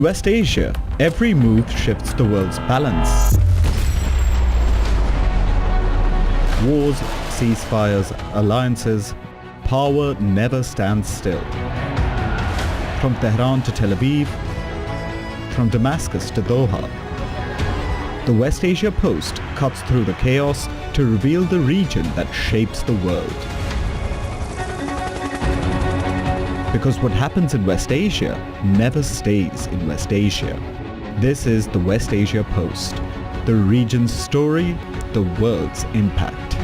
West Asia, every move shifts the world's balance. Wars, ceasefires, alliances, power never stands still. From Tehran to Tel Aviv, from Damascus to Doha, the West Asia Post cuts through the chaos to reveal the region that shapes the world. Because what happens in West Asia never stays in West Asia. This is the West Asia Post, the region's story, the world's impact.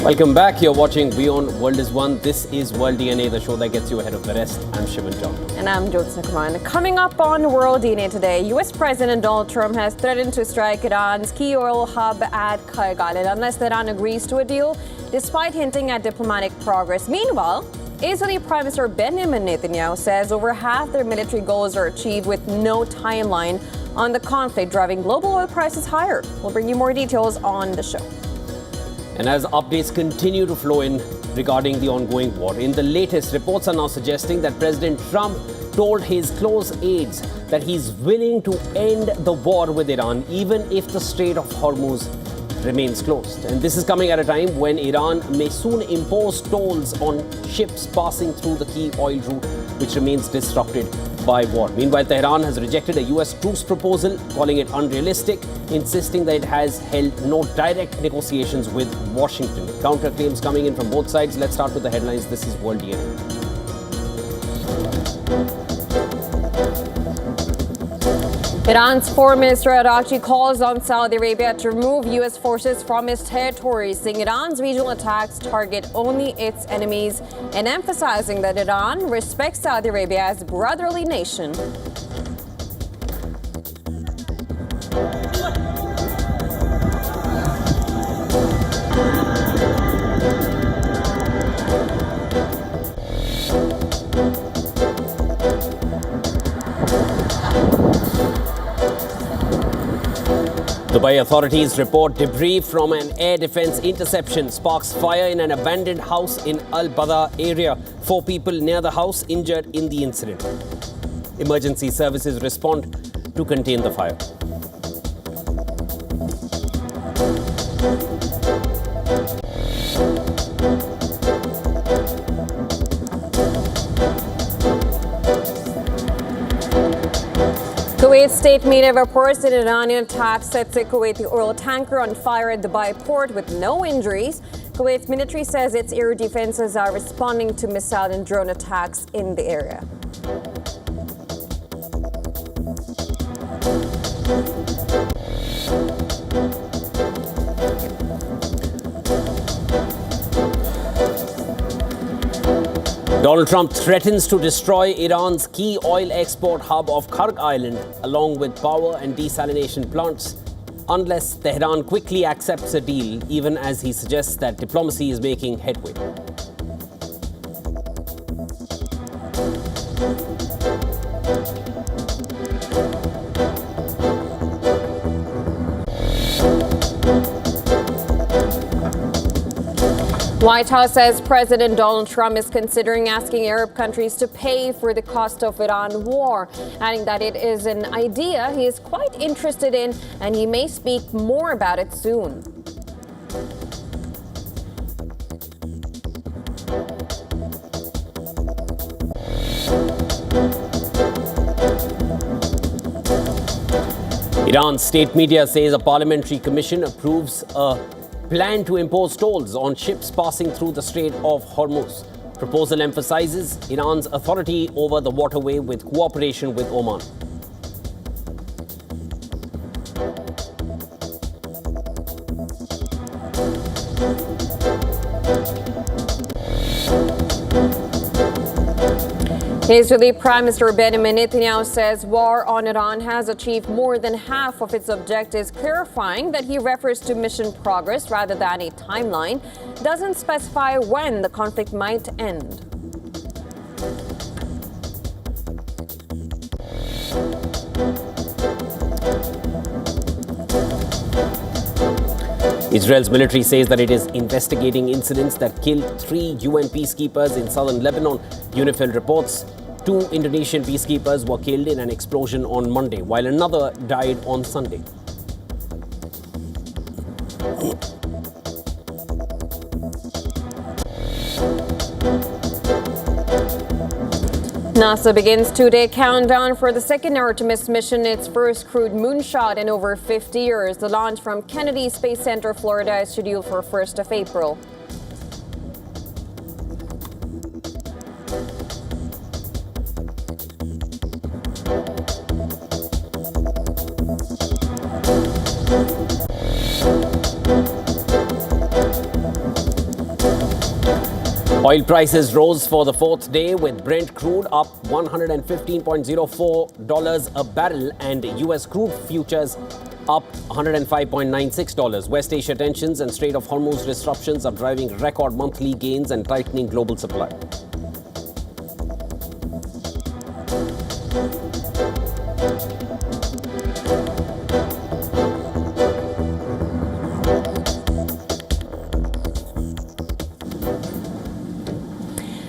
Welcome back. You're watching WION World is One. This is World DNA, the show that gets you ahead of the rest. I'm Shivan John. And I'm Jyotsna Kumar. Coming up on World DNA today, US President Donald Trump has threatened to strike Iran's key oil hub at Kharg Island unless Iran agrees to a deal, despite hinting at diplomatic progress. Meanwhile, Israeli Prime Minister Benjamin Netanyahu says over half their military goals are achieved with no timeline on the conflict, driving global oil prices higher. We'll bring you more details on the show. And as updates continue to flow in regarding the ongoing war, in the latest, reports are now suggesting that President Trump told his close aides that he's willing to end the war with Iran, even if the Strait of Hormuz remains closed. And this is coming at a time when Iran may soon impose tolls on ships passing through the key oil route, which remains disrupted by war. Meanwhile, Tehran has rejected a US truce proposal, calling it unrealistic, insisting that it has held no direct negotiations with Washington. Counterclaims coming in from both sides. Let's start with the headlines. This is World DNA. Iran's Foreign Minister Araghchi calls on Saudi Arabia to remove U.S. forces from its territory, saying Iran's regional attacks target only its enemies and emphasizing that Iran respects Saudi Arabia as a brotherly nation. Dubai authorities report debris from an air defense interception sparks fire in an abandoned house in Al Bada area. 4 people near the house injured in the incident. Emergency services respond to contain the fire. Kuwait state media reports that an Iranian attack sets a Kuwaiti oil tanker on fire at Dubai port with no injuries. Kuwait's military says its air defenses are responding to missile and drone attacks in the area. Donald Trump threatens to destroy Iran's key oil export hub of Kharg Island, along with power and desalination plants, unless Tehran quickly accepts a deal, even as he suggests that diplomacy is making headway. White House says President Donald Trump is considering asking Arab countries to pay for the cost of Iran war, adding that it is an idea he is quite interested in and he may speak more about it soon. Iran's state media says a parliamentary commission approves a plan to impose tolls on ships passing through the Strait of Hormuz. Proposal emphasizes Iran's authority over the waterway with cooperation with Oman. Israeli Prime Minister Benjamin Netanyahu says war on Iran has achieved more than half of its objectives, clarifying that he refers to mission progress rather than a timeline, doesn't specify when the conflict might end. Israel's military says that it is investigating incidents that killed 3 UN peacekeepers in southern Lebanon. UNIFIL reports 2 Indonesian peacekeepers were killed in an explosion on Monday, while another died on Sunday. NASA begins 2-day countdown for the second Artemis mission, its first crewed moonshot in over 50 years. The launch from Kennedy Space Center, Florida, is scheduled for 1st of April. Oil prices rose for the 4th day, with Brent crude up $115.04 a barrel and US crude futures up $105.96. West Asia tensions and Strait of Hormuz disruptions are driving record monthly gains and tightening global supply.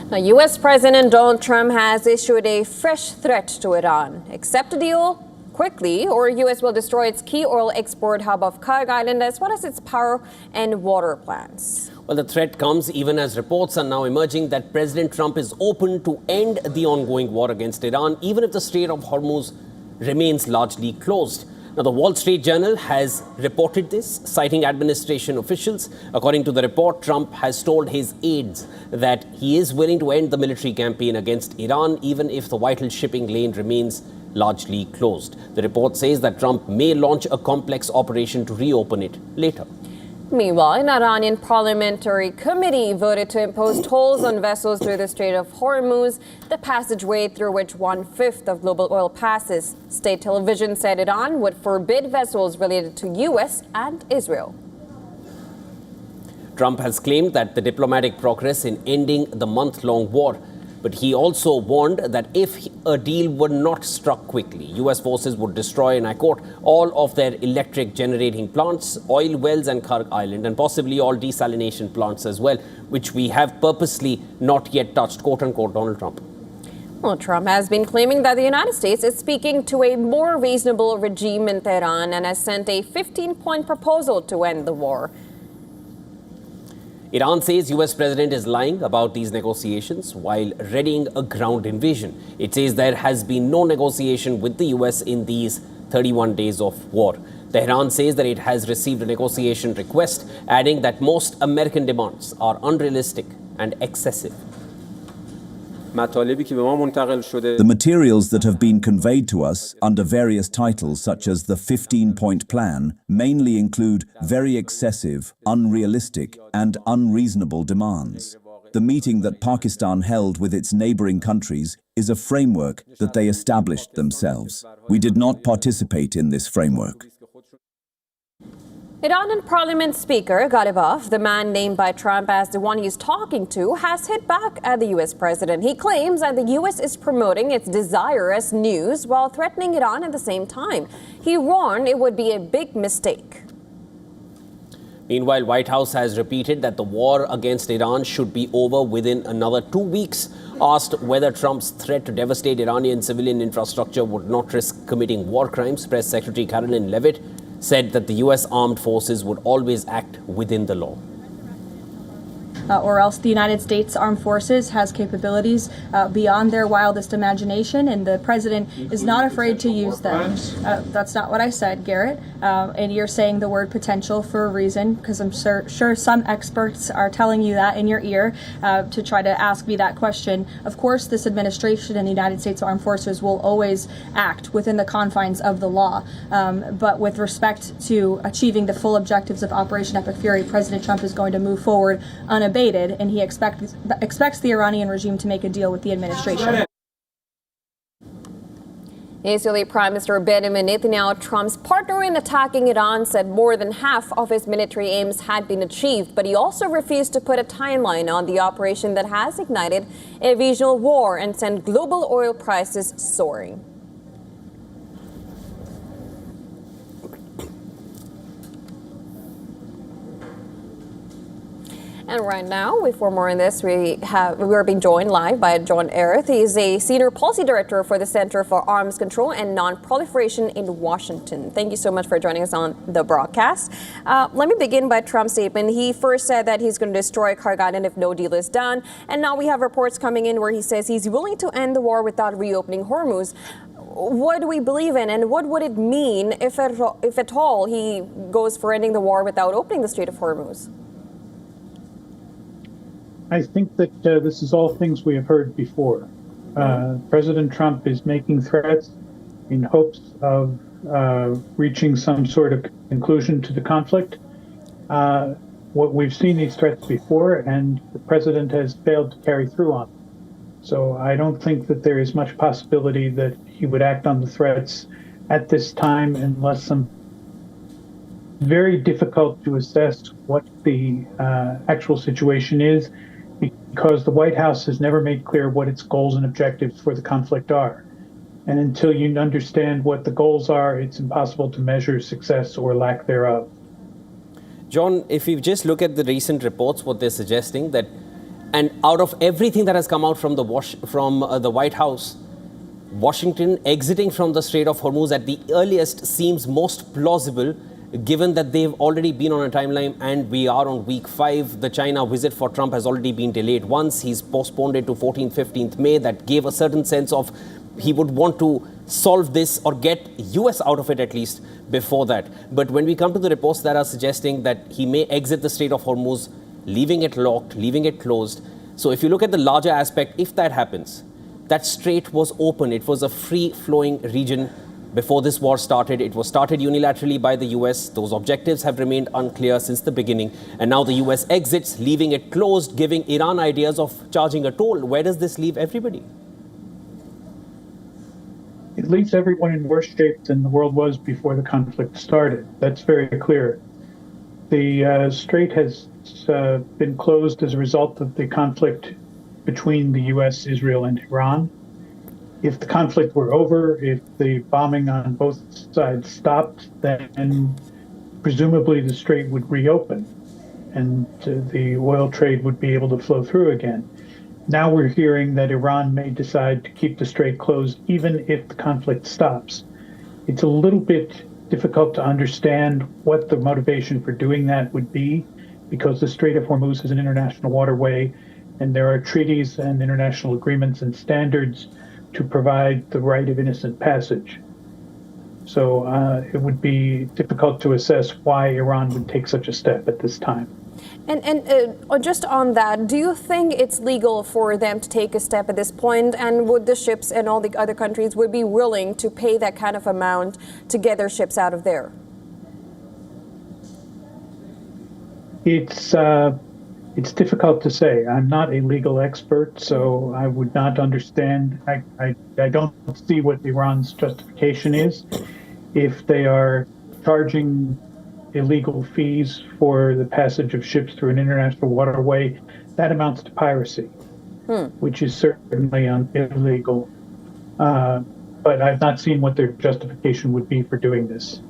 Now, U.S. President Donald Trump has issued a fresh threat to Iran. Accept a deal quickly, or U.S. will destroy its key oil export hub of Kharg Island, as well as its power and water plants. Well, the threat comes even as reports are now emerging that President Trump is open to end the ongoing war against Iran, even if the Strait of Hormuz remains largely closed. Now, the Wall Street Journal has reported this, citing administration officials. According to the report, Trump has told his aides that he is willing to end the military campaign against Iran, even if the vital shipping lane remains largely closed. The report says that Trump may launch a complex operation to reopen it later. Meanwhile, an Iranian parliamentary committee voted to impose tolls on vessels through the Strait of Hormuz, the passageway through which 1/5 of global oil passes. State television said Iran would forbid vessels related to U.S. and Israel. Trump has claimed that the diplomatic progress in ending the month-long war, but he also warned that if a deal were not struck quickly, U.S. forces would destroy, and I quote, all of their electric generating plants, oil wells and Kharg Island, and possibly all desalination plants as well, which we have purposely not yet touched, quote unquote, Donald Trump. Well, Trump has been claiming that the United States is speaking to a more reasonable regime in Tehran and has sent a 15-point proposal to end the war. Iran says U.S. president is lying about these negotiations while readying a ground invasion. It says there has been no negotiation with the U.S. in these 31 days of war. Tehran says that it has received a negotiation request, adding that most American demands are unrealistic and excessive. The materials that have been conveyed to us under various titles, such as the 15-point plan, mainly include very excessive, unrealistic, and unreasonable demands. The meeting that Pakistan held with its neighboring countries is a framework that they established themselves. We did not participate in this framework. Iranian Parliament Speaker Ghalibaf, the man named by Trump as the one he's talking to, has hit back at the U.S. president. He claims that the U.S. is promoting its desire as news while threatening Iran at the same time. He warned it would be a big mistake. Meanwhile, White House has repeated that the war against Iran should be over within another 2 weeks. Asked whether Trump's threat to devastate Iranian civilian infrastructure would not risk committing war crimes, Press Secretary Caroline Leavitt said that the U.S. armed forces would always act within the law. or else the United States Armed Forces has capabilities beyond their wildest imagination, and the president is not afraid to use them. That's not what I said, Garrett. And you're saying the word potential for a reason, because I'm sure some experts are telling you that in your ear to try to ask me that question. Of course, this administration and the United States Armed Forces will always act within the confines of the law. But with respect to achieving the full objectives of Operation Epic Fury, President Trump is going to move forward unabated, and he expects the Iranian regime to make a deal with the administration. Israeli Prime Minister Benjamin Netanyahu, Trump's partner in attacking Iran, said more than half of his military aims had been achieved, but he also refused to put a timeline on the operation that has ignited a regional war and sent global oil prices soaring. And right now, for more on this, we are being joined live by John Erith. He is a Senior Policy Director for the Center for Arms Control and Non-Proliferation in Washington. Thank you so much for joining us on the broadcast. Let me begin by Trump's statement. He first said that he's going to destroy Kharg Island if no deal is done. And now we have reports coming in where he says he's willing to end the war without reopening Hormuz. What do we believe in, and what would it mean if at all he goes for ending the war without opening the Strait of Hormuz? I think that this is all things we have heard before. President Trump is making threats in hopes of reaching some sort of conclusion to the conflict. What we've seen these threats before, and the president has failed to carry through on them. So I don't think that there is much possibility that he would act on the threats at this time unless some very difficult to assess what the actual situation is, because the White House has never made clear what its goals and objectives for the conflict are. And until you understand what the goals are, it's impossible to measure success or lack thereof. John, if you just look at the recent reports, what they're suggesting that, and out of everything that has come out from the White House, Washington exiting from the Strait of Hormuz at the earliest seems most plausible, given that they've already been on a timeline and we are on week 5. The China visit for Trump has already been delayed once. He's postponed it to 14th, 15th May. That gave a certain sense of he would want to solve this or get US out of it at least before that. But when we come to the reports that are suggesting that he may exit the Strait of Hormuz, leaving it locked, leaving it closed. So if you look at the larger aspect, if that happens, that strait was open. It was a free-flowing region. Before this war started, it was started unilaterally by the US. Those objectives have remained unclear since the beginning. And now the US exits, leaving it closed, giving Iran ideas of charging a toll. Where does this leave everybody? It leaves everyone in worse shape than the world was before the conflict started. That's very clear. The strait has been closed as a result of the conflict between the US, Israel, and Iran. If the conflict were over, if the bombing on both sides stopped, then presumably the strait would reopen and the oil trade would be able to flow through again. Now we're hearing that Iran may decide to keep the strait closed even if the conflict stops. It's a little bit difficult to understand what the motivation for doing that would be, because the Strait of Hormuz is an international waterway and there are treaties and international agreements and standards to provide the right of innocent passage. So it would be difficult to assess why Iran would take such a step at this time. And just on that, do you think it's legal for them to take a step at this point? And would the ships and all the other countries would be willing to pay that kind of amount to get their ships out of there? It's difficult to say. I'm not a legal expert, so I would not understand. I don't see what Iran's justification is. If they are charging illegal fees for the passage of ships through an international waterway, that amounts to piracy, which is certainly illegal. But I've not seen what their justification would be for doing this.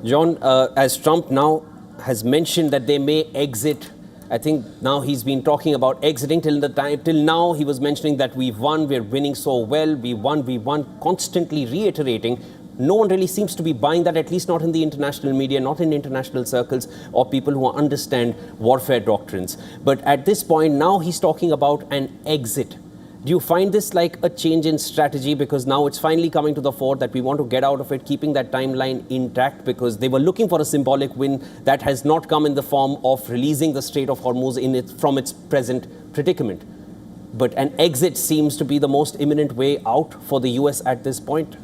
John, as Trump now has mentioned that they may exit, I think now he's been talking about exiting till now he was mentioning that we've won, we're winning so well, we won, constantly reiterating. No one really seems to be buying that, at least not in the international media, not in international circles, or people who understand warfare doctrines. But at this point, now he's talking about an exit. Do you find this like a change in strategy? Because now it's finally coming to the fore that we want to get out of it, keeping that timeline intact, because they were looking for a symbolic win that has not come in the form of releasing the Strait of Hormuz from its present predicament. But an exit seems to be the most imminent way out for the US at this point.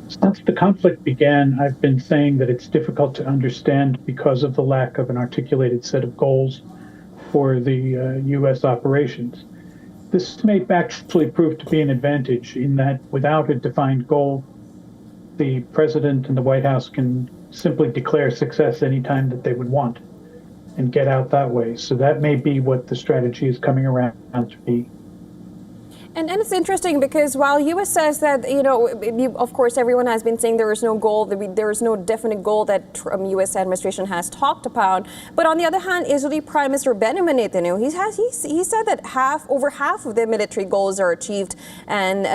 Since the conflict began, I've been saying that it's difficult to understand because of the lack of an articulated set of goals for the U.S. operations. This may actually prove to be an advantage in that without a defined goal, the president and the White House can simply declare success anytime that they would want and get out that way. So that may be what the strategy is coming around to be. And it's interesting because while U.S. says that, of course, everyone has been saying there is no goal, there is no definite goal that U.S. administration has talked about. But on the other hand, Israeli Prime Minister Benjamin Netanyahu, he said that over half of their military goals are achieved, and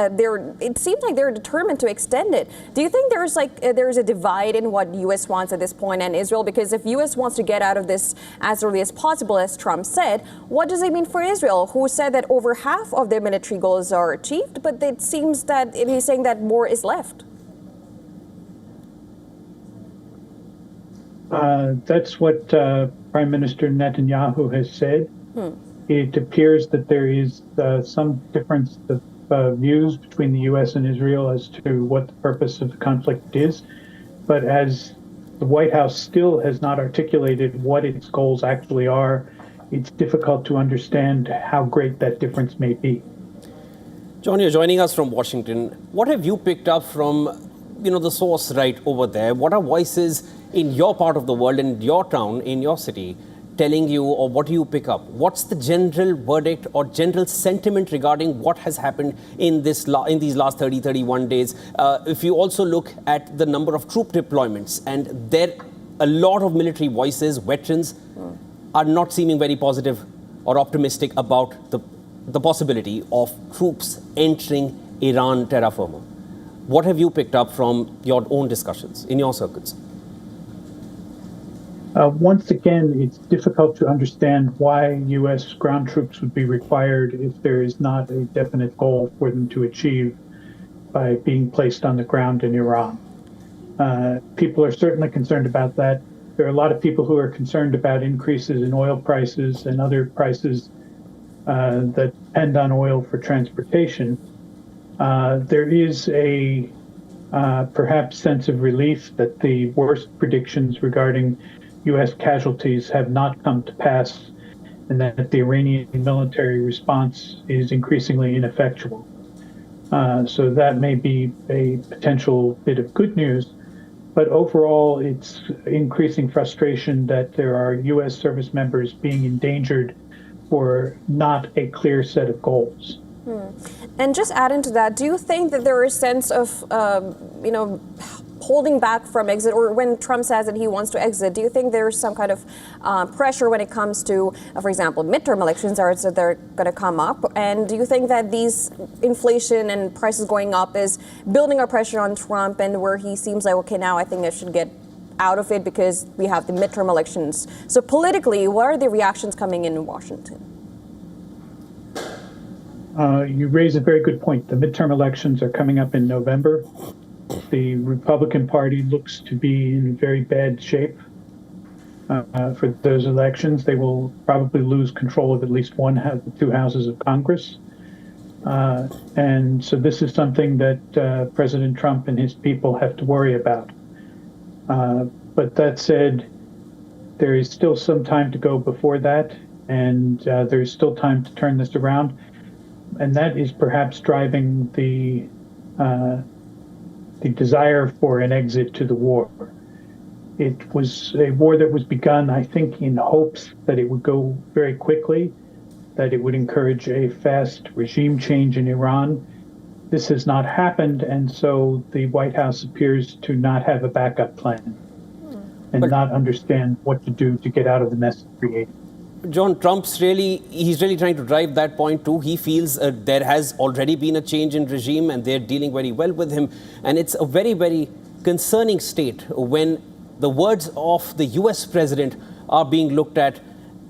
it seems like they're determined to extend it. Do you think there's a divide in what U.S. wants at this point and Israel? Because if U.S. wants to get out of this as early as possible, as Trump said, what does it mean for Israel, who said that over half of their military goals are achieved, but it seems that he's saying that more is left? That's what Prime Minister Netanyahu has said. It appears that there is some difference of views between the U.S. and Israel as to what the purpose of the conflict is. But as the White House still has not articulated what its goals actually are, it's difficult to understand how great that difference may be. John, you're joining us from Washington. What have you picked up from, the source right over there? What are voices in your part of the world, in your town, in your city, telling you, or what do you pick up? What's the general verdict or general sentiment regarding what has happened in these last 30, 31 days? If you also look at the number of troop deployments, and a lot of military voices, veterans, are not seeming very positive or optimistic about the possibility of troops entering Iran terra firma. What have you picked up from your own discussions in your circuits? Once again, it's difficult to understand why U.S. ground troops would be required if there is not a definite goal for them to achieve by being placed on the ground in Iran. People are certainly concerned about that. There are a lot of people who are concerned about increases in oil prices and other prices that depend on oil for transportation. There is a perhaps sense of relief that the worst predictions regarding U.S. casualties have not come to pass, and that the Iranian military response is increasingly ineffectual. So that may be a potential bit of good news, but overall it's increasing frustration that there are U.S. service members being endangered for not a clear set of goals. And just add into that, do you think that there is a sense of, holding back from exit, or when Trump says that he wants to exit, do you think there's some kind of pressure when it comes to, for example, midterm elections that they're going to come up? And do you think that these inflation and prices going up is building a pressure on Trump, and where he seems like, okay, now I think I should get out of it because we have the midterm elections? So politically, what are the reactions coming in Washington? You raise a very good point. The midterm elections are coming up in November. The Republican Party looks to be in very bad shape for those elections. They will probably lose control of at least one of the two houses of Congress. And so this is something that President Trump and his people have to worry about. But that said, there is still some time to go before that, and there is still time to turn this around. And that is perhaps driving the desire for an exit to the war. It was a war that was begun, I think, in hopes that it would go very quickly, that it would encourage a fast regime change in Iran. This has not happened, and so the White House appears to not have a backup plan and not understand what to do to get out of the mess it created. John, he's really trying to drive that point too. He feels there has already been a change in regime and they're dealing very well with him. And it's a very, very concerning state when the words of the US president are being looked at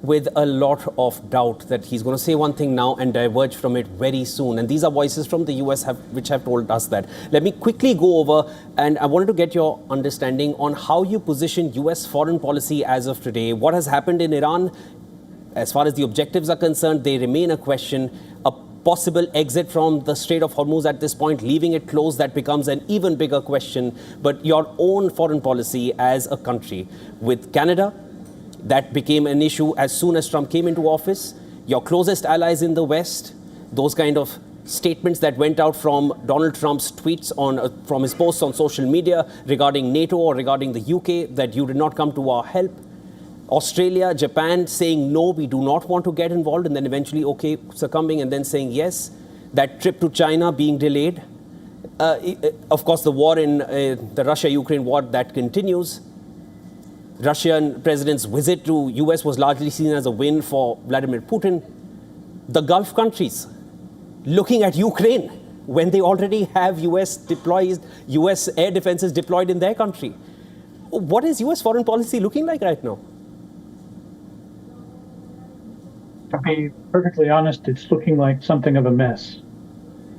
with a lot of doubt that he's going to say one thing now and diverge from it very soon. And these are voices from the US which have told us that. Let me quickly go over, and I wanted to get your understanding on how you position US foreign policy as of today. What has happened in Iran, as far as the objectives are concerned, they remain a question. A possible exit from the Strait of Hormuz at this point, leaving it closed, that becomes an even bigger question. But your own foreign policy as a country with Canada, that became an issue as soon as Trump came into office. Your closest allies in the West, those kind of statements that went out from Donald Trump's tweets from his posts on social media regarding NATO or regarding the UK, that you did not come to our help. Australia, Japan saying, no, we do not want to get involved, and then eventually, okay, succumbing and then saying yes. That trip to China being delayed. Of course, the war in the Russia-Ukraine war, that continues. Russian president's visit to US was largely seen as a win for Vladimir Putin. The Gulf countries looking at Ukraine when they already have US air defenses deployed in their country. What is US foreign policy looking like right now? To be perfectly honest, it's looking like something of a mess.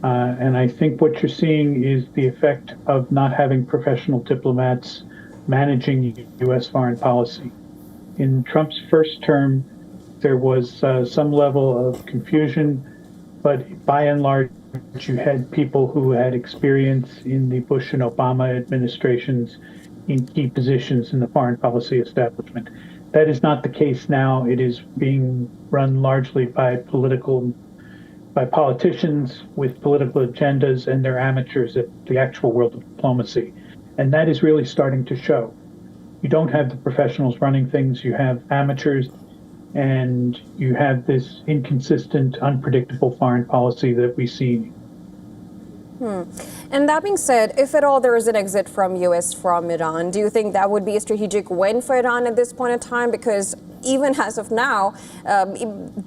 And I think what you're seeing is the effect of not having professional diplomats managing U.S. foreign policy. In Trump's first term, there was some level of confusion, but by and large, you had people who had experience in the Bush and Obama administrations in key positions in the foreign policy establishment. That is not the case now. It is being run largely by politicians with political agendas, and they're amateurs at the actual world of diplomacy. And that is really starting to show. You don't have the professionals running things, you have amateurs, and you have this inconsistent, unpredictable foreign policy that we see. And that being said, if at all there is an exit from US from Iran, do you think that would be a strategic win for Iran at this point in time? Because even as of now,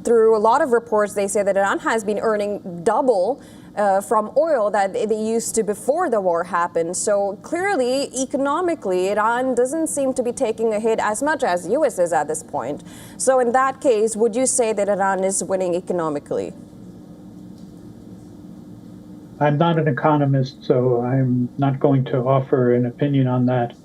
through a lot of reports, they say that Iran has been earning double from oil that they used to before the war happened. So clearly, economically, Iran doesn't seem to be taking a hit as much as US is at this point. So in that case, would you say that Iran is winning economically? I'm not an economist, so I'm not going to offer an opinion on that.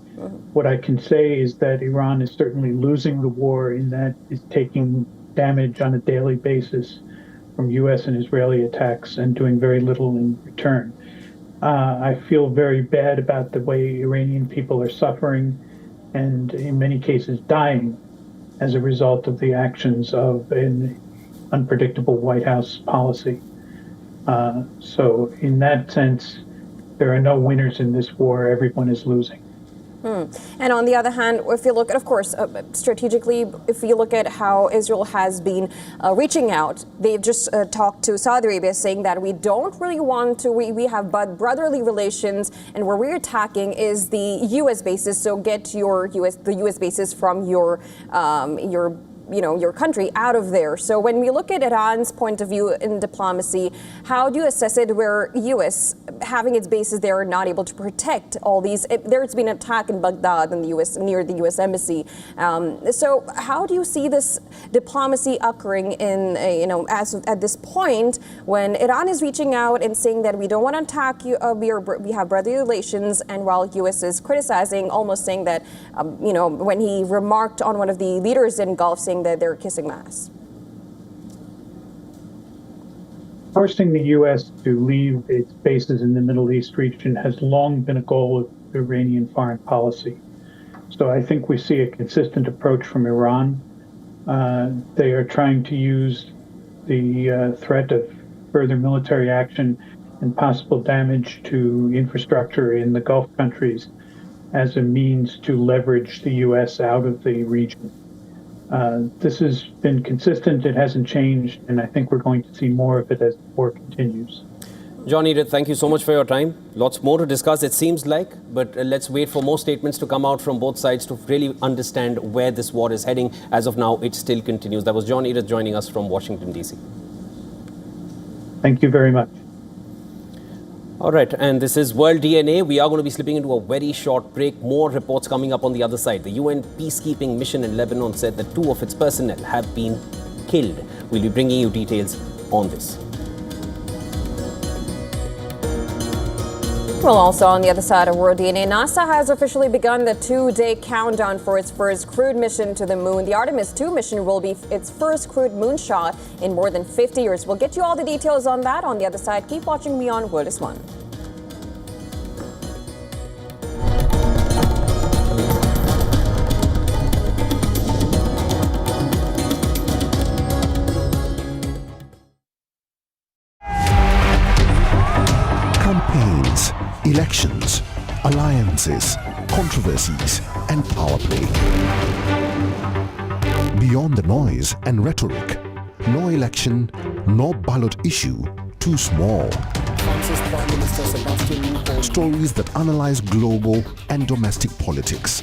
What I can say is that Iran is certainly losing the war, in that it's taking damage on a daily basis from U.S. and Israeli attacks and doing very little in return. I feel very bad about the way Iranian people are suffering and in many cases dying as a result of the actions of an unpredictable White House policy. So in that sense, there are no winners in this war. Everyone is losing. And on the other hand, if you look at, of course, strategically, if you look at how Israel has been reaching out, they've just talked to Saudi Arabia saying that we don't really want to, we have brotherly relations, and where we're attacking is the U.S. bases. So get the U.S. bases from your country out of there. So when we look at Iran's point of view in diplomacy, how do you assess it where U.S. having its bases there are not able to protect all these? There's been an attack in Baghdad in the U.S. near the U.S. embassy. So how do you see this diplomacy occurring in, as at this point when Iran is reaching out and saying that we don't want to attack you, we have brotherly relations, and while U.S. is criticizing, almost saying that, when he remarked on one of the leaders in Gulf saying that they're kissing mass? Forcing the U.S. to leave its bases in the Middle East region has long been a goal of Iranian foreign policy. So I think we see a consistent approach from Iran. They are trying to use the threat of further military action and possible damage to infrastructure in the Gulf countries as a means to leverage the U.S. out of the region. This has been consistent, it hasn't changed, and I think we're going to see more of it as the war continues. John Edith, thank you so much for your time. Lots more to discuss, it seems like, but let's wait for more statements to come out from both sides to really understand where this war is heading. As of now, it still continues. That was John Edith joining us from Washington, D.C. Thank you very much. All right, and this is World DNA. We are going to be slipping into a very short break. More reports coming up on the other side. The UN peacekeeping mission in Lebanon said that 2 of its personnel have been killed. We'll be bringing you details on this. Well, also on the other side of World DNA, NASA has officially begun the 2-day countdown for its first crewed mission to the moon. The Artemis 2 mission will be its first crewed moonshot in more than 50 years. We'll get you all the details on that on the other side. Keep watching WION World is One. Campaigns, elections, alliances, controversies, and power play. Beyond the noise and rhetoric, no election, no ballot issue too small. Stories that analyze global and domestic politics,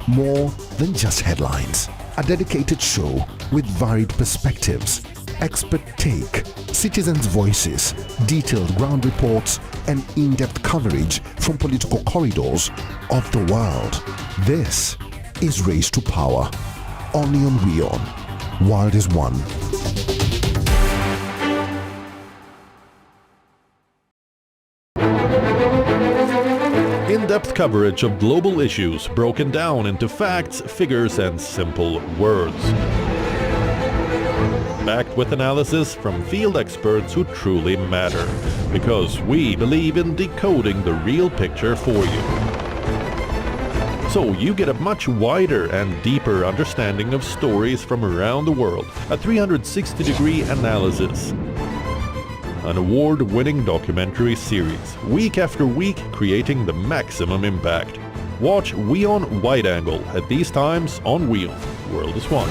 more than just headlines. A dedicated show with varied perspectives, expert take, citizens' voices, detailed ground reports, and in-depth coverage from political corridors of the world. This is Race to Power, only on WION. World is One. In-depth coverage of global issues broken down into facts, figures, and simple words. Backed with analysis from field experts who truly matter, because we believe in decoding the real picture for you. So you get a much wider and deeper understanding of stories from around the world, a 360-degree analysis. An award-winning documentary series, week after week creating the maximum impact. Watch WION Wide Angle at these times on WION. World is One.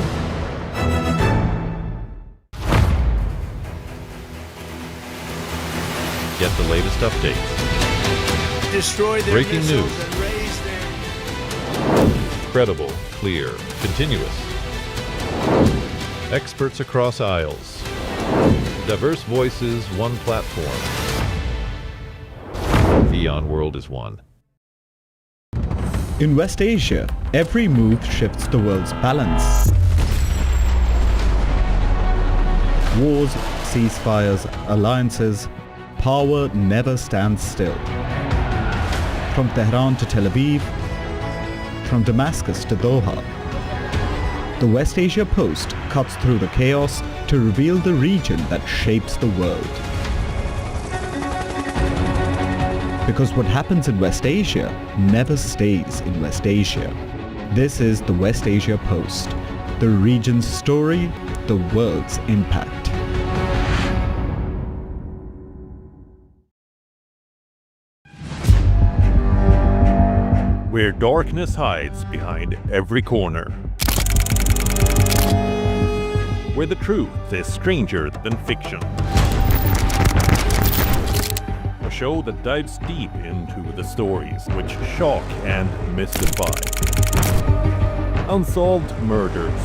Get the latest updates. Destroy their Breaking missiles news. and raise their... Credible, clear, continuous. Experts across aisles. Diverse voices, one platform. WION World is One. In West Asia, every move shifts the world's balance. Wars, ceasefires, alliances, power never stands still. From Tehran to Tel Aviv, from Damascus to Doha, the West Asia Post cuts through the chaos to reveal the region that shapes the world. Because what happens in West Asia never stays in West Asia. This is the West Asia Post, the region's story, the world's impact. Where darkness hides behind every corner. Where the truth is stranger than fiction. A show that dives deep into the stories which shock and mystify. Unsolved murders.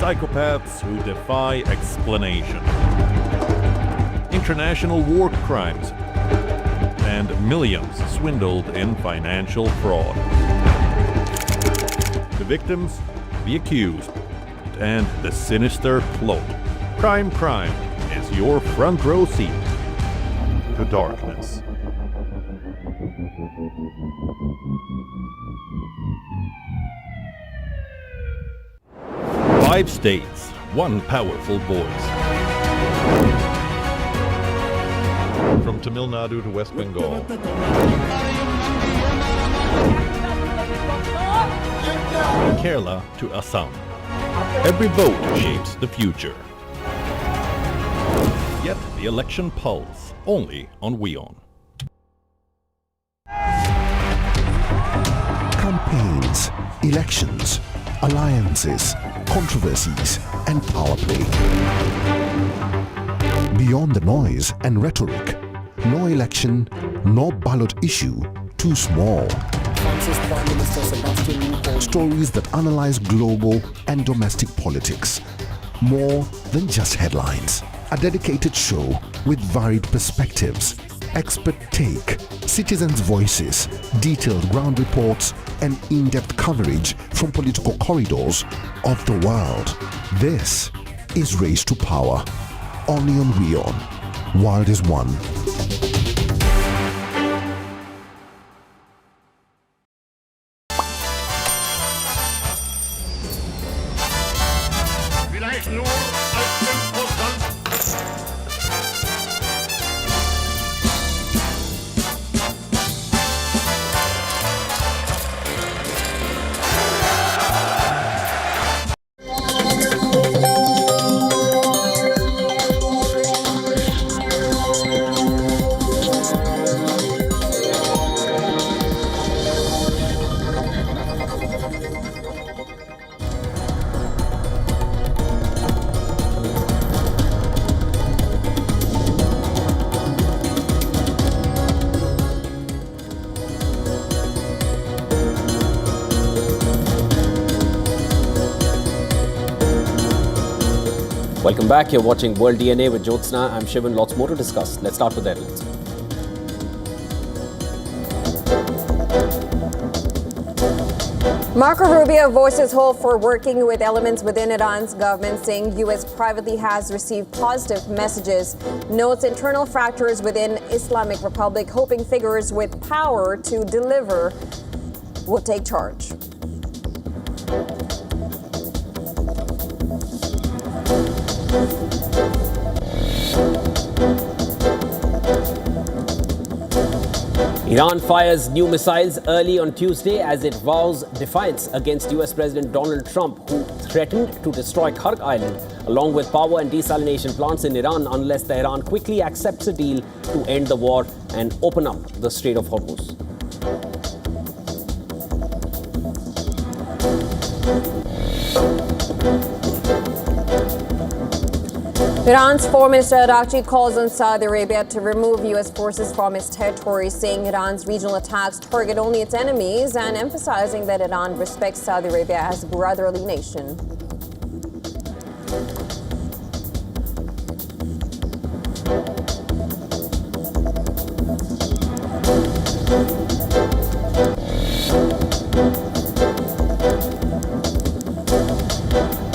Psychopaths who defy explanation. International war crimes. And millions swindled in financial fraud. The victims, the accused, and the sinister plot. Crime is your front row seat to darkness. Five states, one powerful voice. From Tamil Nadu to West Bengal. Kerala to Assam. Every vote shapes the future. Get the election pulse only on WION. Campaigns, elections, alliances, controversies, and power play. Beyond the noise and rhetoric, no election, nor ballot issue too small. France's Prime Minister Sebastian Coe. Stories that analyze global and domestic politics more than just headlines. A dedicated show with varied perspectives, expert take, citizens' voices, detailed ground reports, and in-depth coverage from political corridors of the world. This is Race to Power. Only on WION. World is One. Vielleicht nur als Impulsland. Welcome back. You're watching World DNA with Jyotsna. I'm Shivan. Lots more to discuss. Let's start with the headlines. Marco Rubio voices hope for working with elements within Iran's government, saying U.S. privately has received positive messages. Notes internal fractures within Islamic Republic, hoping figures with power to deliver will take charge. Iran fires new missiles early on Tuesday as it vows defiance against US President Donald Trump, who threatened to destroy Kharg Island along with power and desalination plants in Iran unless Tehran quickly accepts a deal to end the war and open up the Strait of Hormuz. Iran's Foreign Minister Araghchi calls on Saudi Arabia to remove U.S. forces from its territory, saying Iran's regional attacks target only its enemies and emphasizing that Iran respects Saudi Arabia as a brotherly nation.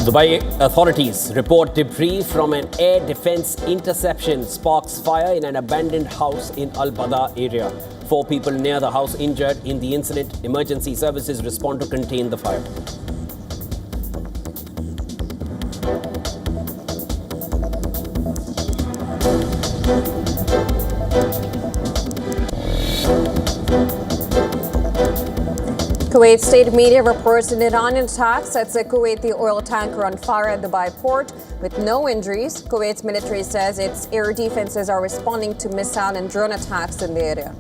Dubai authorities report debris from an air defense interception sparks fire in an abandoned house in Al Bada area. 4 people near the house injured in the incident. Emergency services respond to contain the fire. Kuwait state media reports an Iranian attack sets a Kuwaiti oil tanker on fire at Dubai port with no injuries. Kuwait's military says its air defenses are responding to missile and drone attacks in the area.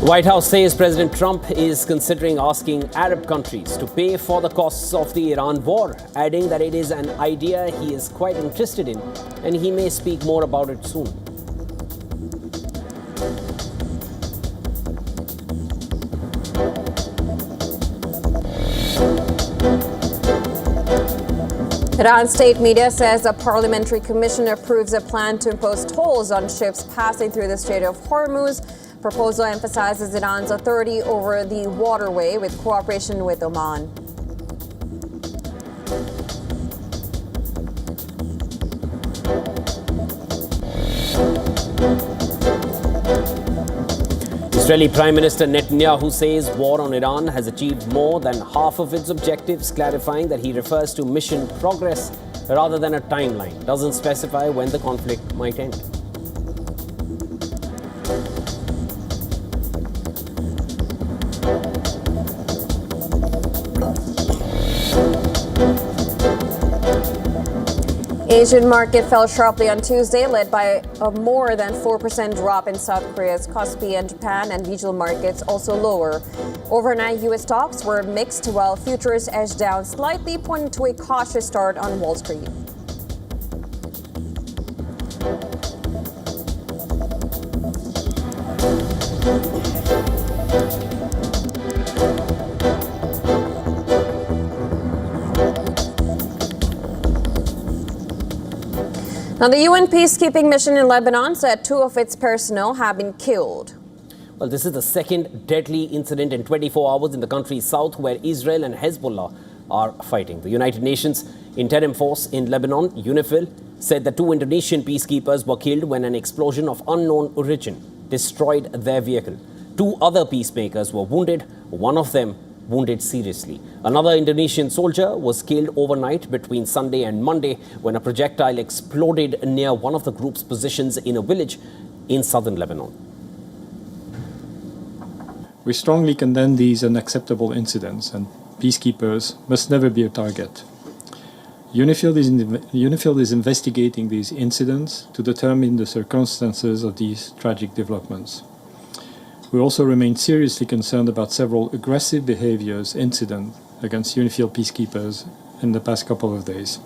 The White House says President Trump is considering asking Arab countries to pay for the costs of the Iran war, adding that it is an idea he is quite interested in and he may speak more about it soon. Iran state media says a parliamentary commission approves a plan to impose tolls on ships passing through the Strait of Hormuz. Proposal emphasizes Iran's authority over the waterway with cooperation with Oman. Israeli Prime Minister Netanyahu says war on Iran has achieved more than half of its objectives, clarifying that he refers to mission progress rather than a timeline. Doesn't specify when the conflict might end. Asian market fell sharply on Tuesday, led by a more than 4% drop in South Korea's Kospi and Japan, and regional markets also lower. Overnight, U.S. stocks were mixed, while futures edged down slightly, pointing to a cautious start on Wall Street. Now, the UN peacekeeping mission in Lebanon said 2 of its personnel have been killed. Well, this is the second deadly incident in 24 hours in the country's south, where Israel and Hezbollah are fighting. The United Nations Interim Force in Lebanon, UNIFIL, said that 2 Indonesian peacekeepers were killed when an explosion of unknown origin destroyed their vehicle. 2 other peacemakers were wounded, one of them wounded seriously. Another Indonesian soldier was killed overnight between Sunday and Monday when a projectile exploded near one of the group's positions in a village in southern Lebanon. We strongly condemn these unacceptable incidents, and peacekeepers must never be a target. UNIFIL is investigating these incidents to determine the circumstances of these tragic developments. We also remain seriously concerned about several aggressive behaviors incident against UNIFIL peacekeepers in the past couple of days.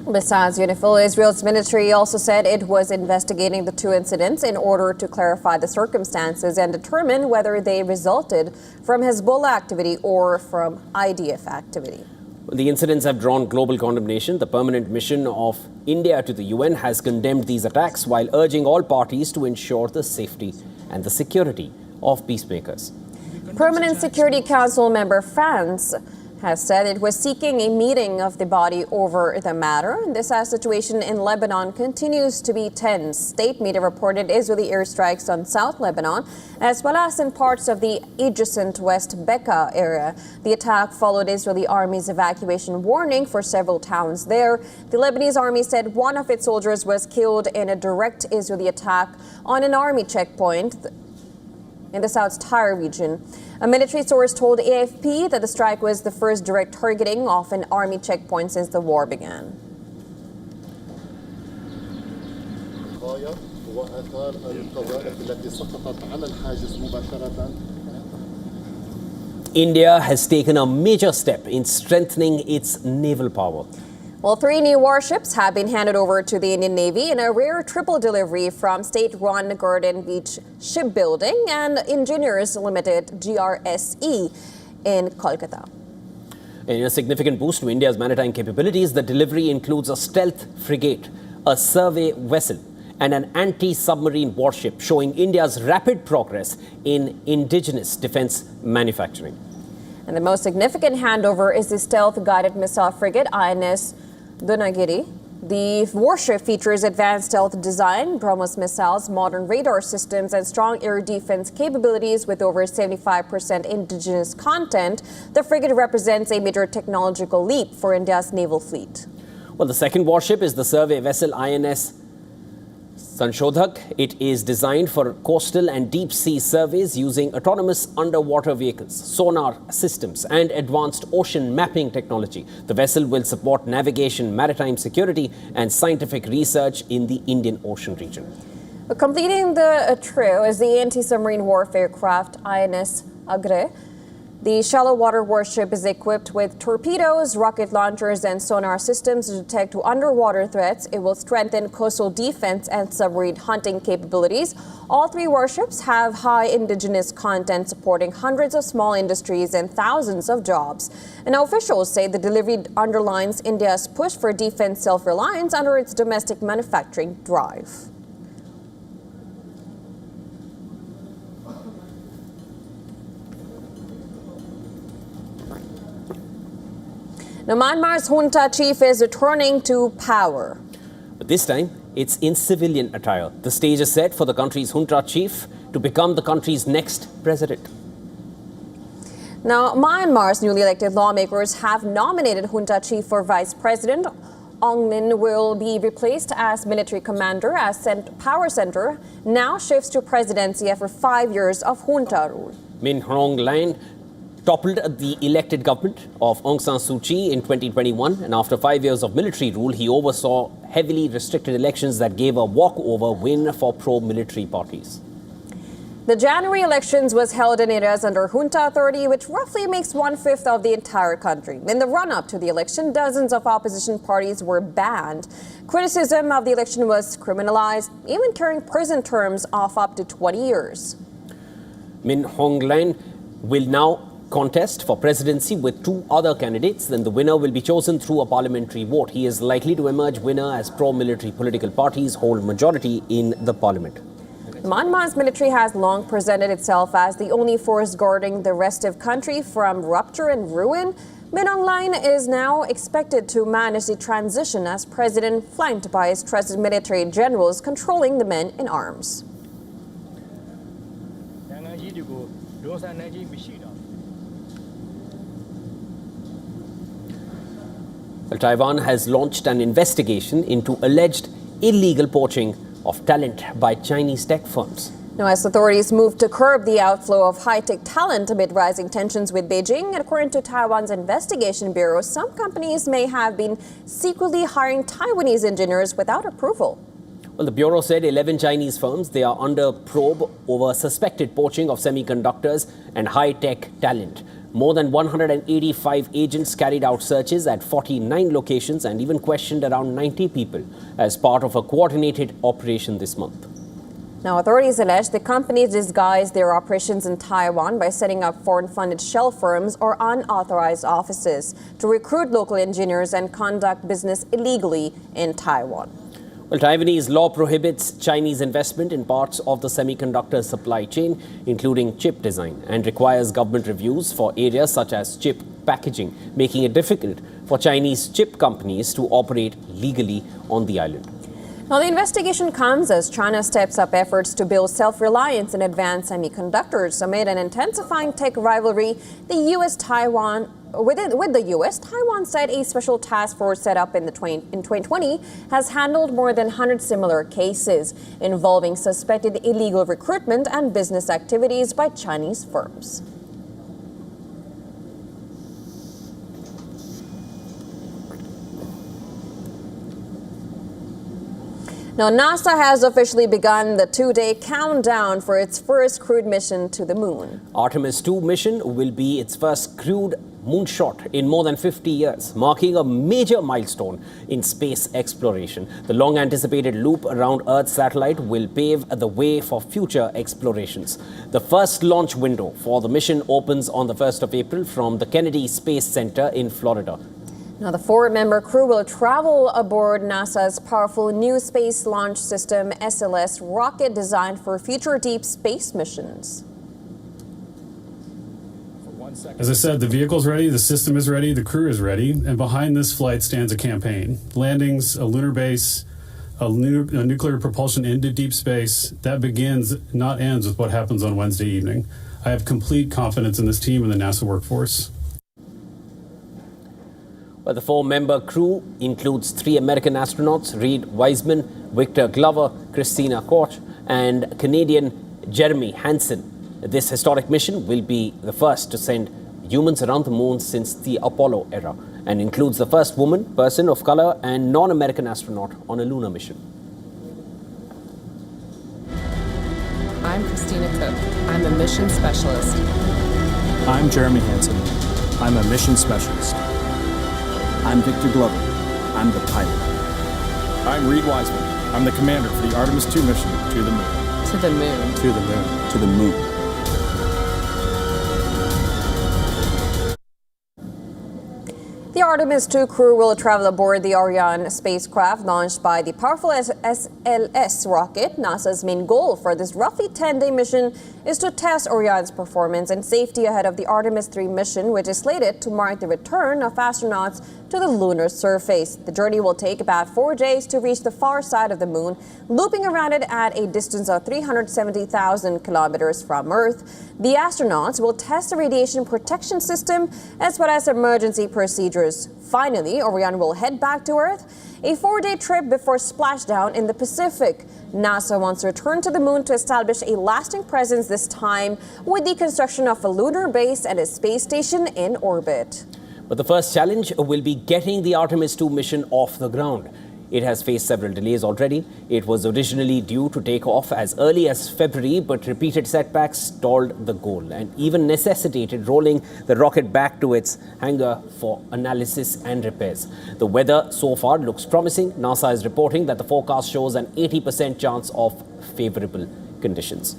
Besides UNIFIL, Israel's military also said it was investigating the 2 incidents in order to clarify the circumstances and determine whether they resulted from Hezbollah activity or from IDF activity. The incidents have drawn global condemnation. The permanent mission of India to the UN has condemned these attacks while urging all parties to ensure the safety and the security of peacemakers. Permanent Security Council member France has said it was seeking a meeting of the body over the matter. This as situation in Lebanon continues to be tense. State media reported Israeli airstrikes on South Lebanon, as well as in parts of the adjacent West Bekaa area. The attack followed Israeli army's evacuation warning for several towns there. The Lebanese army said one of its soldiers was killed in a direct Israeli attack on an army checkpoint in the South Tyre region. A military source told AFP that the strike was the first direct targeting of an army checkpoint since the war began. India has taken a major step in strengthening its naval power. Well, 3 new warships have been handed over to the Indian Navy in a rare triple delivery from state-run Garden Beach Shipbuilding and Engineers Limited GRSE in Kolkata. In a significant boost to India's maritime capabilities, the delivery includes a stealth frigate, a survey vessel, and an anti-submarine warship, showing India's rapid progress in indigenous defense manufacturing. And the most significant handover is the stealth-guided missile frigate INS Donagiri. The warship features advanced stealth design, BrahMos missiles, modern radar systems, and strong air defense capabilities with over 75% indigenous content. The frigate represents a major technological leap for India's naval fleet. Well, the second warship is the survey vessel INS Sanshodhak. It is designed for coastal and deep sea surveys using autonomous underwater vehicles, sonar systems, and advanced ocean mapping technology. The vessel will support navigation, maritime security, and scientific research in the Indian Ocean region. Completing the trio is the anti-submarine warfare craft INS Agre. The shallow water warship is equipped with torpedoes, rocket launchers, and sonar systems to detect underwater threats. It will strengthen coastal defense and submarine hunting capabilities. All 3 warships have high indigenous content, supporting hundreds of small industries and thousands of jobs. And now officials say the delivery underlines India's push for defense self-reliance under its domestic manufacturing drive. Now, Myanmar's junta chief is returning to power. But this time, it's in civilian attire. The stage is set for the country's junta chief to become the country's next president. Now, Myanmar's newly elected lawmakers have nominated junta chief for vice president. Aung Min will be replaced as military commander as power center now shifts to presidency after 5 years of junta rule. Min Aung Hlaing toppled the elected government of Aung San Suu Kyi in 2021, and after 5 years of military rule, he oversaw heavily restricted elections that gave a walkover win for pro-military parties. The January elections was held in areas under junta authority, which roughly makes 1/5 of the entire country. In the run-up to the election, dozens of opposition parties were banned. Criticism of the election was criminalized, even carrying prison terms of up to 20 years. Min Aung Hlaing will now contest for presidency with 2 other candidates. Then the winner will be chosen through a parliamentary vote. He is likely to emerge winner as pro-military political parties hold majority in the parliament. Myanmar's military has long presented itself as the only force guarding the rest of country from rupture and ruin. Min Aung Hlaing is now expected to manage the transition as president, flanked by his trusted military generals controlling the men in arms. Well, Taiwan has launched an investigation into alleged illegal poaching of talent by Chinese tech firms. Now, as authorities move to curb the outflow of high-tech talent amid rising tensions with Beijing, and according to Taiwan's investigation bureau, some companies may have been secretly hiring Taiwanese engineers without approval. Well, the bureau said 11 Chinese firms, they are under probe over suspected poaching of semiconductors and high-tech talent. More than 185 agents carried out searches at 49 locations and even questioned around 90 people as part of a coordinated operation this month. Now, authorities allege the companies disguised their operations in Taiwan by setting up foreign-funded shell firms or unauthorized offices to recruit local engineers and conduct business illegally in Taiwan. Well, Taiwanese law prohibits Chinese investment in parts of the semiconductor supply chain, including chip design, and requires government reviews for areas such as chip packaging, making it difficult for Chinese chip companies to operate legally on the island. Now, the investigation comes as China steps up efforts to build self-reliance in advanced semiconductors amid an intensifying tech rivalry. With the U.S., Taiwan said a special task force set up in 2020 has handled more than 100 similar cases involving suspected illegal recruitment and business activities by Chinese firms. Now, NASA has officially begun the 2-day countdown for its first crewed mission to the moon. Artemis 2 mission will be its first crewed moonshot in more than 50 years, marking a major milestone in space exploration. The long-anticipated loop around Earth's satellite will pave the way for future explorations. The first launch window for the mission opens on the 1st of April from the Kennedy Space Center in Florida. Now, the 4-member crew will travel aboard NASA's powerful new space launch system, SLS rocket designed for future deep space missions. As I said, the vehicle's ready, the system is ready, the crew is ready, and behind this flight stands a campaign. Landings, a lunar base, a nuclear propulsion into deep space. That begins, not ends, with what happens on Wednesday evening. I have complete confidence in this team and the NASA workforce. Well, the 4-member crew includes 3 American astronauts, Reed Wiseman, Victor Glover, Christina Koch, and Canadian Jeremy Hansen. This historic mission will be the first to send humans around the moon since the Apollo era, and includes the first woman, person of color, and non-American astronaut on a lunar mission. I'm Christina Cook. I'm a mission specialist. I'm Jeremy Hansen. I'm a mission specialist. I'm Victor Glover. I'm the pilot. I'm Reed Wiseman. I'm the commander for the Artemis 2 mission to the moon. To the moon. To the moon. To the moon. The Artemis 2 crew will travel aboard the Orion spacecraft launched by the powerful SLS rocket. NASA's main goal for this roughly 10-day mission is to test Orion's performance and safety ahead of the Artemis 3 mission, which is slated to mark the return of astronauts to the lunar surface. The journey will take about 4 days to reach the far side of the moon, looping around it at a distance of 370,000 kilometers from Earth. The astronauts will test the radiation protection system as well as emergency procedures. Finally, Orion will head back to Earth a 4-day trip before splashdown in the Pacific. NASA wants to return to the moon to establish a lasting presence, this time with the construction of a lunar base and a space station in orbit. But the first challenge will be getting the Artemis 2 mission off the ground. It has faced several delays already. It was originally due to take off as early as February, but repeated setbacks stalled the goal and even necessitated rolling the rocket back to its hangar for analysis and repairs. The weather so far looks promising. NASA is reporting that the forecast shows an 80% chance of favorable conditions.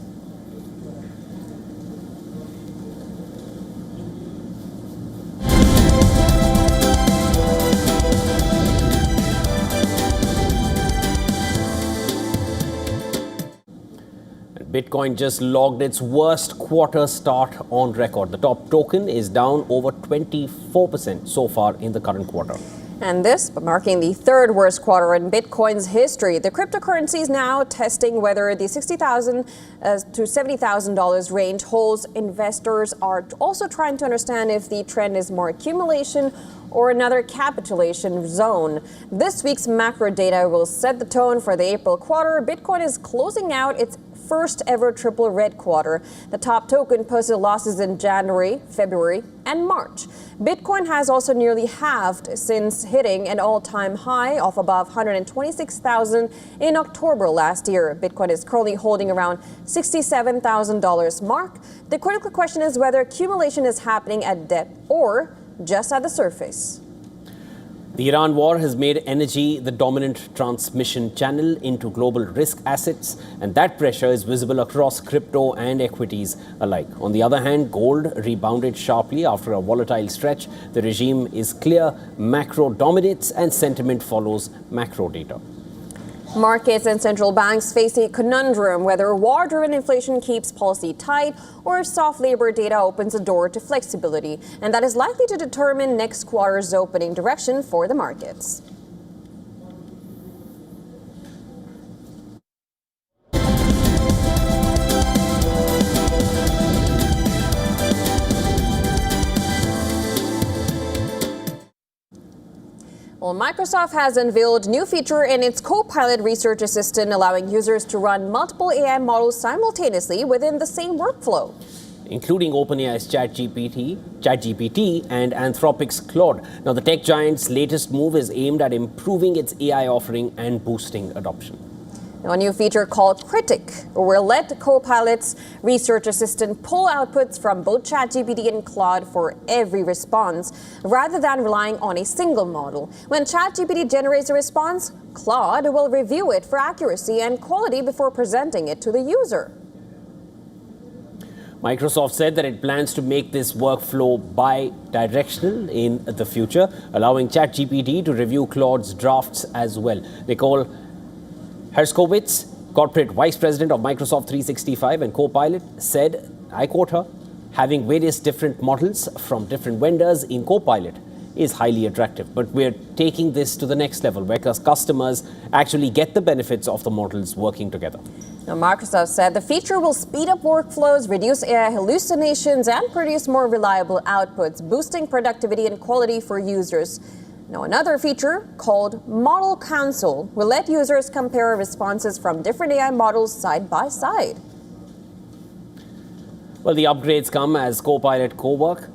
Bitcoin just logged its worst quarter start on record. The top token is down over 24% so far in the current quarter. And this marking the third worst quarter in Bitcoin's history. The cryptocurrency is now testing whether the $60,000 to $70,000 range holds. Investors are also trying to understand if the trend is more accumulation or another capitulation zone. This week's macro data will set the tone for the April quarter. Bitcoin is closing out its first ever triple red quarter. The top token posted losses in January, February, and March. Bitcoin has also nearly halved since hitting an all-time high of above 126,000 in October last year. Bitcoin is currently holding around $67,000 mark. The critical question is whether accumulation is happening at depth or just at the surface. The Iran war has made energy the dominant transmission channel into global risk assets, and that pressure is visible across crypto and equities alike. On the other hand, gold rebounded sharply after a volatile stretch. The regime is clear, macro dominates, and sentiment follows macro data. Markets and central banks face a conundrum whether war-driven inflation keeps policy tight or if soft labor data opens a door to flexibility. And that is likely to determine next quarter's opening direction for the markets. Well, Microsoft has unveiled a new feature in its Copilot research assistant, allowing users to run multiple AI models simultaneously within the same workflow, including OpenAI's ChatGPT and Anthropic's Claude. Now, the tech giant's latest move is aimed at improving its AI offering and boosting adoption. Now, a new feature called Critic will let Copilot's research assistant pull outputs from both ChatGPT and Claude for every response, rather than relying on a single model. When ChatGPT generates a response, Claude will review it for accuracy and quality before presenting it to the user. Microsoft said that it plans to make this workflow bi-directional in the future, allowing ChatGPT to review Claude's drafts as well. Nicole Herskowitz, corporate vice president of Microsoft 365 and Copilot, said, I quote her, having various different models from different vendors in Copilot is highly attractive. But we're taking this to the next level, where customers actually get the benefits of the models working together. Now, Microsoft said the feature will speed up workflows, reduce AI hallucinations, and produce more reliable outputs, boosting productivity and quality for users. Now, another feature called Model Console will let users compare responses from different AI models side by side. Well, the upgrades come as Copilot Cowork,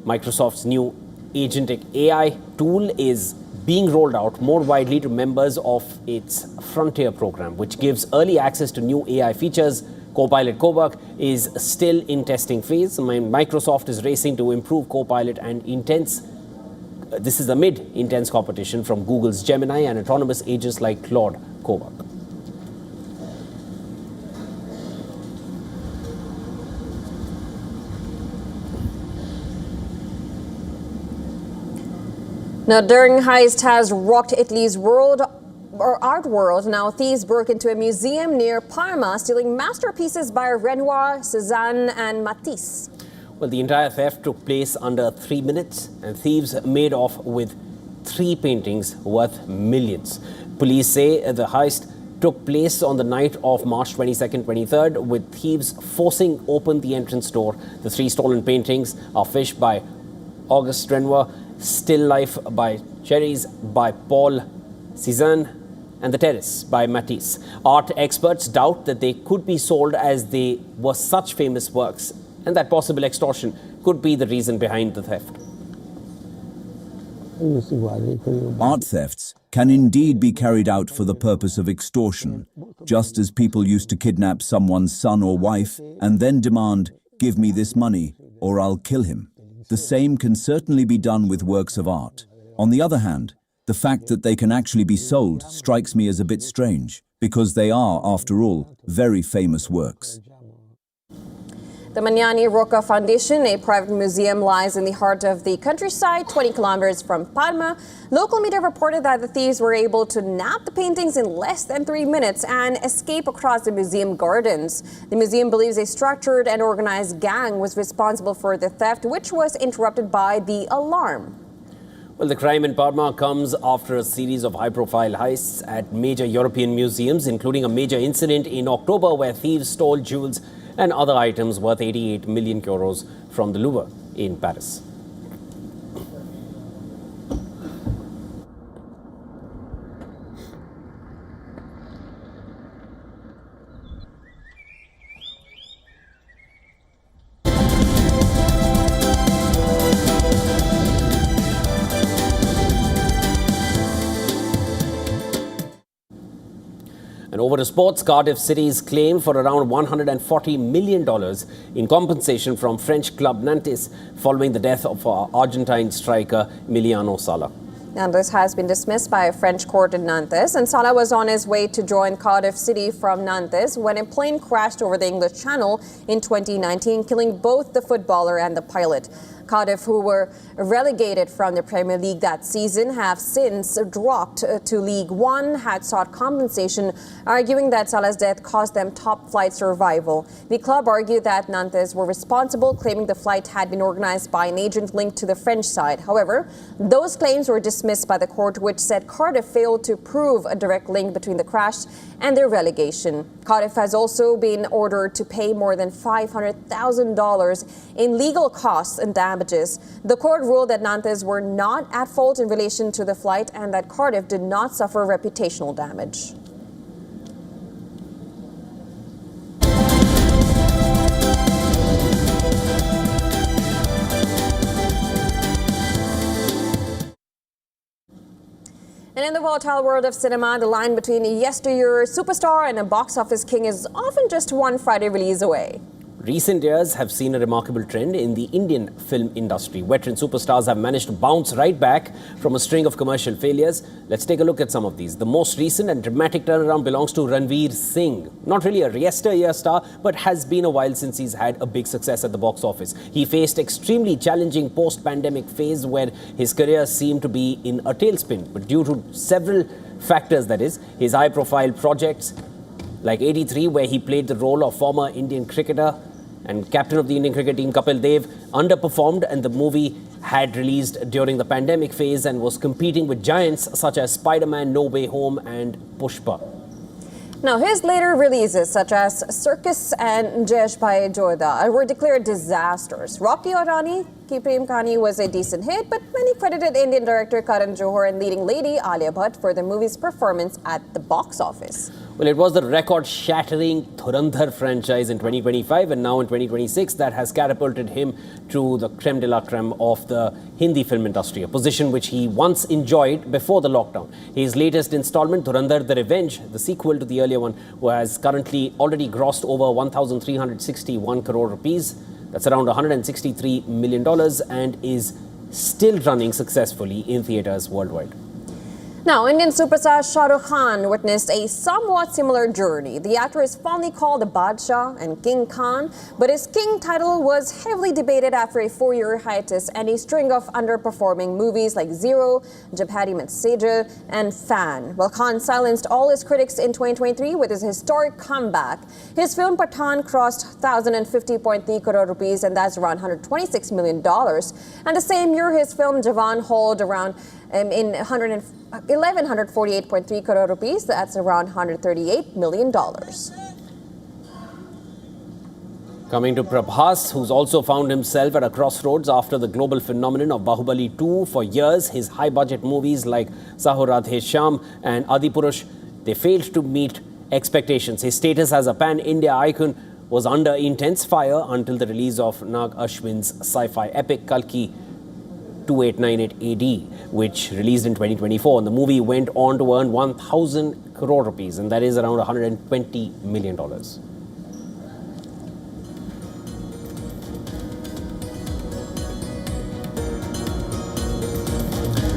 Microsoft's new agentic AI tool, is being rolled out more widely to members of its Frontier program, which gives early access to new AI features. Copilot Cowork is still in testing phase. Microsoft is racing to improve Copilot and this is amid intense competition from Google's Gemini and autonomous agents like Claude Cowork. Now, daring heist has rocked Italy's art world. Now, thieves broke into a museum near Parma, stealing masterpieces by Renoir, Cézanne, and Matisse. Well, the entire theft took place under 3 minutes, and thieves made off with 3 paintings worth millions. Police say the heist took place on the night of March 22nd, 23rd, with thieves forcing open the entrance door. The 3 stolen paintings are Fish by Auguste Renoir, Still Life by Cherries by Paul Cézanne and The Terrace by Matisse. Art experts doubt that they could be sold as they were such famous works, and that possible extortion could be the reason behind the theft. Art thefts can indeed be carried out for the purpose of extortion, just as people used to kidnap someone's son or wife and then demand, "Give me this money or I'll kill him." The same can certainly be done with works of art. On the other hand, the fact that they can actually be sold strikes me as a bit strange, because they are, after all, very famous works. The Manyani Roca Foundation, a private museum, lies in the heart of the countryside, 20 kilometers from Parma. Local media reported that the thieves were able to nab the paintings in less than 3 minutes and escape across the museum gardens. The museum believes a structured and organized gang was responsible for the theft, which was interrupted by the alarm. Well, the crime in Parma comes after a series of high-profile heists at major European museums, including a major incident in October where thieves stole jewels and other items worth 88 million euros from the Louvre in Paris. And over to sports, Cardiff City's claim for around $140 million in compensation from French club Nantes following the death of Argentine striker Emiliano Sala. Nantes has been dismissed by a French court in Nantes, and Salah was on his way to join Cardiff City from Nantes when a plane crashed over the English Channel in 2019, killing both the footballer and the pilot. Cardiff, who were relegated from the Premier League that season, have since dropped to League One, had sought compensation, arguing that Salah's death cost them top-flight survival. The club argued that Nantes were responsible, claiming the flight had been organized by an agent linked to the French side. However, those claims were dismissed by the court, which said Cardiff failed to prove a direct link between the crash and their relegation. Cardiff has also been ordered to pay more than $500,000 in legal costs and damages. The court ruled that Nantes were not at fault in relation to the flight and that Cardiff did not suffer reputational damage. And in the volatile world of cinema, the line between a yesteryear superstar and a box office king is often just one Friday release away. Recent years have seen a remarkable trend in the Indian film industry. Veteran superstars have managed to bounce right back from a string of commercial failures. Let's take a look at some of these. The most recent and dramatic turnaround belongs to Ranveer Singh. Not really a yesteryear star, but has been a while since he's had a big success at the box office. He faced extremely challenging post-pandemic phase where his career seemed to be in a tailspin. But due to several factors, that is, his high-profile projects like 83, where he played the role of former Indian cricketer and captain of the Indian cricket team Kapil Dev, underperformed, and the movie had released during the pandemic phase and was competing with giants such as Spider-Man, No Way Home and Pushpa. Now, his later releases, such as Circus and Jayesh Bhai Joda, were declared disasters. Rocky Aur Rani Ki Prem Kahani was a decent hit, but many credited Indian director Karan Johar and leading lady Alia Bhatt for the movie's performance at the box office. Well, it was the record-shattering Dhurandhar franchise in 2025 and now in 2026 that has catapulted him to the creme de la creme of the Hindi film industry, a position which he once enjoyed before the lockdown. His latest installment, Dhurandhar The Revenge, the sequel to the earlier one, has currently already grossed over 1,361 crore rupees. That's around $163 million and is still running successfully in theatres worldwide. Now, Indian superstar Shah Rukh Khan witnessed a somewhat similar journey. The actor is fondly called the Badshah and King Khan, but his king title was heavily debated after a 4-year hiatus and a string of underperforming movies like Zero, Jab Harry Met Sejal, and Fan. Well, Khan silenced all his critics in 2023 with his historic comeback. His film Pathaan crossed 1,050.3 crore rupees, and that's around $126 million. And the same year, his film Jawan hauled around in 1,148.3 crore rupees. That's around $138 million. Coming to Prabhas, who's also found himself at a crossroads after the global phenomenon of Bahubali 2. For years, his high-budget movies like Sahuradhe Sham and Adipurush, they failed to meet expectations. His status as a pan-India icon was under intense fire until the release of Nag Ashwin's sci-fi epic Kalki 2898 AD, which released in 2024. And the movie went on to earn 1,000 crore rupees, and that is around $120 million.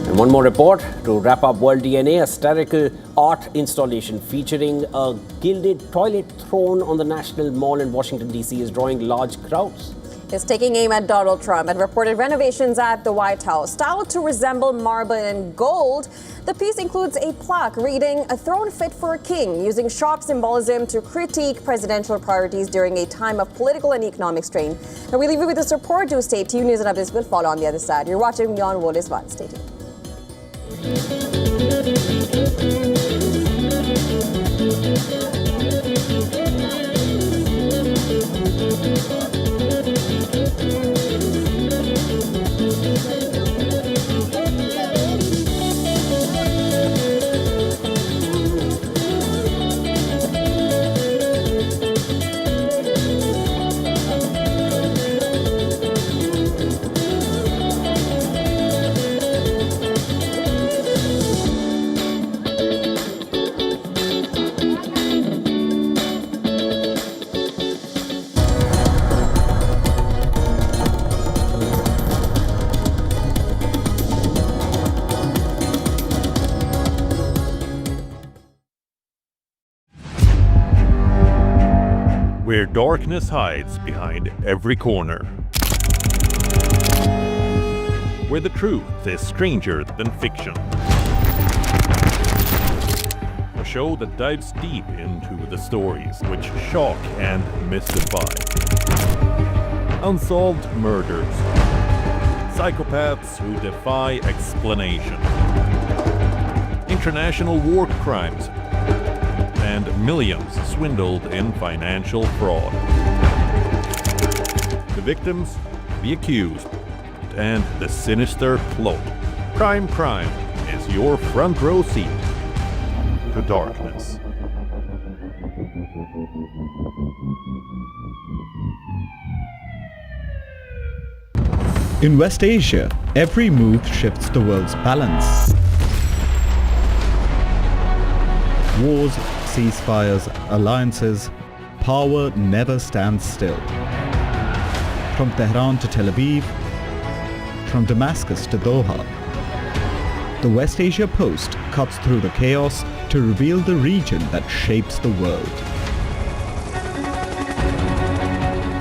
And one more report to wrap up World DNA. A satirical art installation featuring a gilded toilet throne on the National Mall in Washington, D.C. is drawing large crowds. Is taking aim at Donald Trump and reported renovations at the White House. Styled to resemble marble and gold, the piece includes a plaque reading, "A throne fit for a king," using sharp symbolism to critique presidential priorities during a time of political and economic strain. Now we leave you with this report. Do stay tuned. News and updates will follow on the other side. You're watching WION The World is One. Stay tuned. Where darkness hides behind every corner. Where the truth is stranger than fiction. A show that dives deep into the stories which shock and mystify. Unsolved murders. Psychopaths who defy explanation. International war crimes. And millions swindled in financial fraud. The victims, the accused, and the sinister plot. Prime Crime is your front row seat to darkness. In West Asia, every move shifts the world's balance. Wars, ceasefires, alliances, power never stands still. From Tehran to Tel Aviv, from Damascus to Doha, the West Asia Post cuts through the chaos to reveal the region that shapes the world.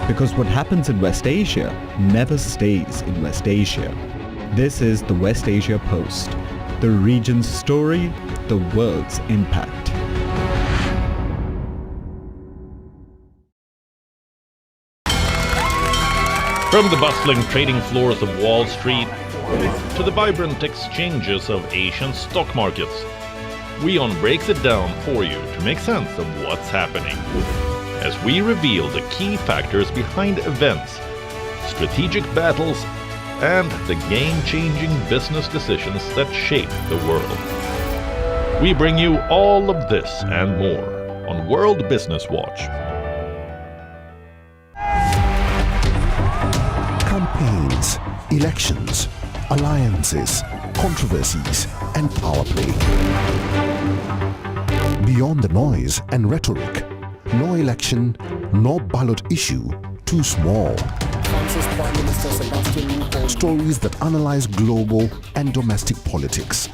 Because what happens in West Asia never stays in West Asia. This is the West Asia Post, the region's story, the world's impact. From the bustling trading floors of Wall Street to the vibrant exchanges of Asian stock markets, WION breaks it down for you to make sense of what's happening. As we reveal the key factors behind events, strategic battles, and the game-changing business decisions that shape the world. We bring you all of this and more on World Business Watch. Campaigns, elections, alliances, controversies, and power play. Beyond the noise and rhetoric, no election, no ballot issue too small. Stories that analyze global and domestic politics.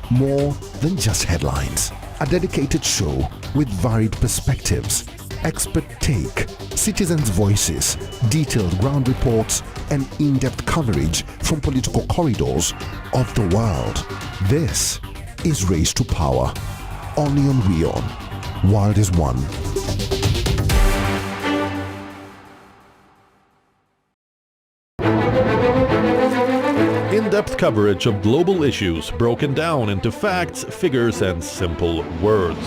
More than just headlines. A dedicated show with varied perspectives, expert take, citizens' voices, detailed ground reports, and in-depth coverage from political corridors of the world. This is Race to Power. Only on WION. World is One. In-depth coverage of global issues broken down into facts, figures, and simple words.